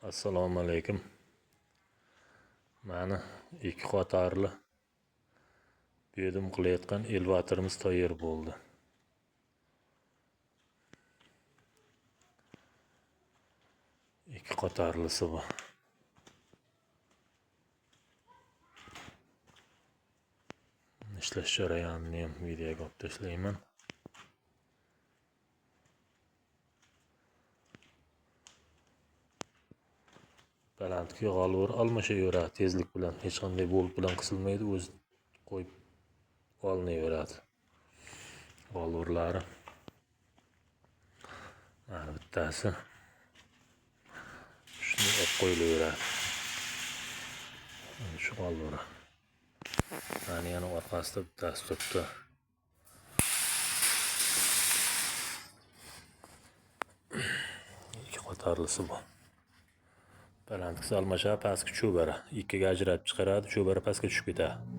Assalomu alaykum. Mana ikki qatorli bedim qilayotgan elevatorimiz tayyor bo'ldi. Ikki qatorlisi bu. Ishlash jarayonini ham videoga olib tashlayman. Balandki g'alvor almashaveradi tezlik bilan, hech qanday bolt bilan qisilmaydi, o'zi qo'yib olinaveradi. G'alvorlari mana bittasi shuni olib qo'yilaveradi. Shu g'alvori. Mana yana orqasida bittasi turibdi. Ikki qatorlisi bu. Balandkisi almashadi, pastki cho'bara. Ikkiga ajratib chiqaradi, cho'bara pastga tushib ketadi.